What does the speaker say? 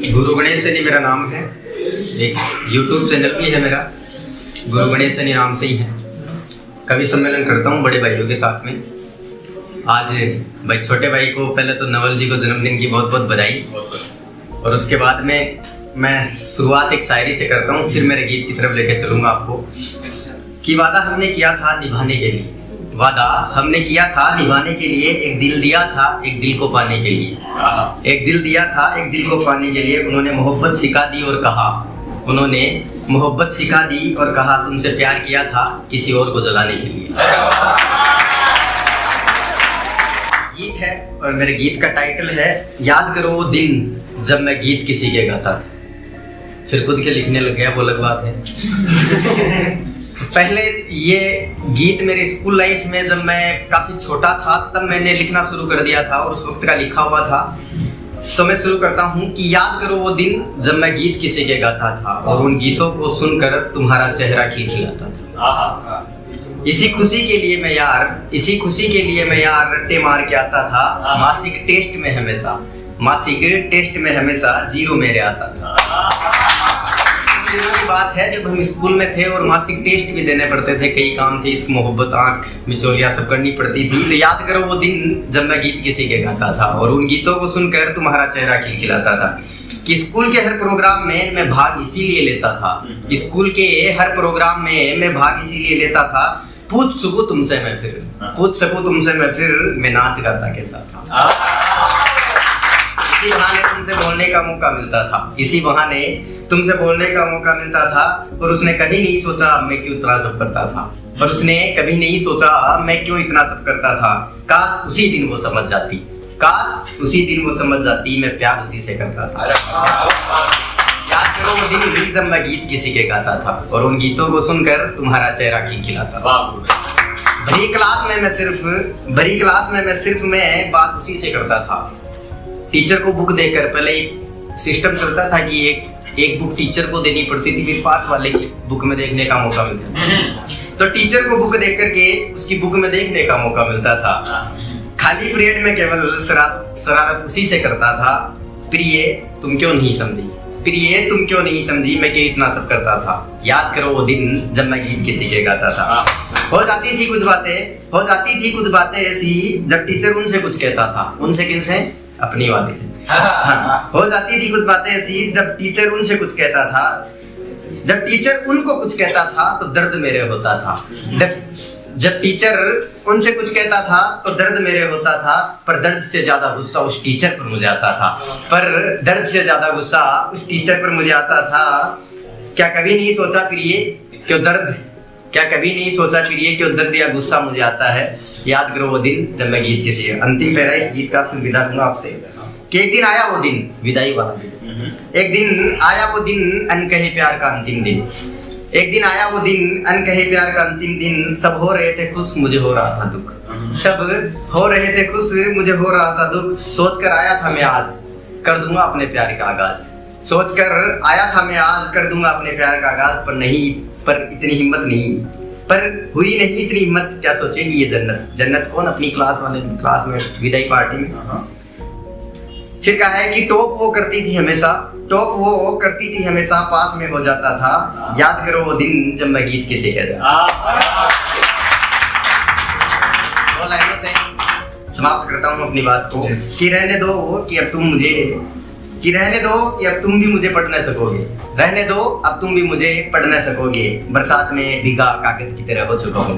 गुरु गणेश सैनी मेरा नाम है। एक YouTube चैनल भी है मेरा, गुरु गणेश सैनी नाम से ही है। कवि सम्मेलन करता हूँ बड़े भाइयों के साथ में। आज भाई छोटे भाई को पहले तो नवल जी को जन्मदिन की बहुत बहुत बधाई, और उसके बाद में मैं शुरुआत एक शायरी से करता हूँ, फिर मेरे गीत की तरफ लेके चलूँगा आपको। कि वादा हमने किया था निभाने के लिए, वादा हमने किया था निभाने के लिए, एक दिल दिया था एक दिल को पाने के लिए, एक दिल दिया था एक दिल को पाने के लिए। उन्होंने मोहब्बत सिखा दी और कहा, उन्होंने मोहब्बत सिखा दी और कहा तुमसे प्यार किया था किसी और को जलाने के लिए। गीत है और मेरे गीत का टाइटल है याद करो वो दिन जब मैं गीत किसी के गाता था। फिर खुद के लिखने लग गया, वो अलग बात है। पहले ये गीत मेरे स्कूल लाइफ में जब मैं काफ़ी छोटा था तब मैंने लिखना शुरू कर दिया था, और उस वक्त का लिखा हुआ था। तो मैं शुरू करता हूँ कि याद करो वो दिन जब मैं गीत किसी के गाता था, और उन गीतों को सुनकर तुम्हारा चेहरा खिलखिलाता था। इसी खुशी के लिए मैं यार, इसी खुशी के लिए मैं यार रट्टे मार के आता था। मासिक टेस्ट में हमेशा, मासिक टेस्ट में हमेशा 0 मेरे आता था। की बात है जब हम स्कूल में थे और मासिक टेस्ट भी देने पड़ते थे, कई काम थे, इस मोहब्बत आँख मिचोलियाँ सब करनी पड़ती थी। तो याद करो वो दिन जब मैं गीत किसी के गाता था, और उन गीतों को सुनकर तुम्हारा चेहरा खिलखिलाता था। कि स्कूल के हर प्रोग्राम में मैं भाग इसीलिए लेता था, स्कूल के हर प्रोग्राम में मैं भाग इसीलिए लेता था, पूछ सकूं तुमसे मैं फिर, पूछ सकूं तुमसे मैं फिर, मैं नाच गाता कैसा था। इसी बहाने तुमसे बोलने का मौका मिलता था, इसी बहाने तुमसे बोलने का मौका मिलता था। और उसने कभी नहीं सोचा मैं क्यों इतना सब करता था, पर उसने कभी नहीं सोचा मैं क्यों इतना सब करता था। काश उसी दिन वो समझ जाती, काश उसी दिन वो समझ जाती, मैं प्यार उसी से करता था। याद करो वो दिन जब मैं गीत किसी के गाता था, और उन गीतों को सुनकर तुम्हारा चेहरा खिलखिलाता था। बड़ी क्लास में मैं सिर्फ मैं बात उसी से करता था। टीचर को बुक देकर, पहले एक सिस्टम चलता था कि एक बुक टीचर को देनी पड़ती थी, फिर पास वाले की बुक में देखने का मौका मिलता था। तो टीचर को बुक देख करके उसकी बुक में देखने का मौका मिलता था। खाली पीरियड में केवल शरारत उसी से करता था। प्रिय तुम क्यों नहीं समझी, प्रिय तुम क्यों नहीं समझी, मैं क्यों इतना सब करता था। याद करो वो दिन जब मैं गीत किसी के गाता था। हो जाती थी कुछ बातें ऐसी जब टीचर उनसे कुछ कहता था। उनसे किनसे? अपनी वाली से। हाँ, हो जाती थी कुछ बातें ऐसी जब टीचर उनसे कुछ कहता था। जब टीचर उनको कुछ कहता था तो दर्द मेरे होता था। जब टीचर उनसे कुछ कहता था तो दर्द मेरे होता था, पर दर्द से ज्यादा गुस्सा उस टीचर पर मुझे आता था, पर दर्द से ज्यादा गुस्सा उस टीचर पर मुझे आता था। क्या कभी नहीं सोचा प्रिय क्यों दर्द, क्या कभी नहीं सोचा प्रिय क्यों दर्द या गुस्सा मुझे आता है। याद करो वो दिन जब मैं गीत किसी, अंतिम पैरा इस गीत का, फिर विदा दूंगा आपसे। कि एक दिन आया वो दिन, विदाई वाला दिन, एक दिन आया वो दिन अनकहे प्यार का अंतिम दिन। एक दिन आया वो दिन अनकहे प्यार का अंतिम दिन। सब हो रहे थे खुश, मुझे हो रहा था दुख, सब हो रहे थे खुश, मुझे हो रहा था दुख। सोच कर आया था मैं आज कर दूंगा अपने प्यार का आगाज, सोच कर आया था मैं आज कर दूंगा अपने प्यार का आगाज। पर नहीं, पर इतनी हिम्मत नहीं, पर हुई नहीं इतनी हिम्मत। क्या सोचेगी ये जन्नत, जन्नत कौन? अपनी क्लास में विदाई पार्टी में। फिर कहा है कि टॉप वो करती थी हमेशा, पास में हो जाता था। याद करो वो दिन जब मैं गीत किसी के समाप्त करता हूँ अपनी बात को। कि रहने दो कि अब तुम भी मुझे पढ़ न सकोगे, रहने दो अब तुम भी मुझे पढ़ न सकोगे। बरसात में भीगा कागज की तरह हो चुका हूँ।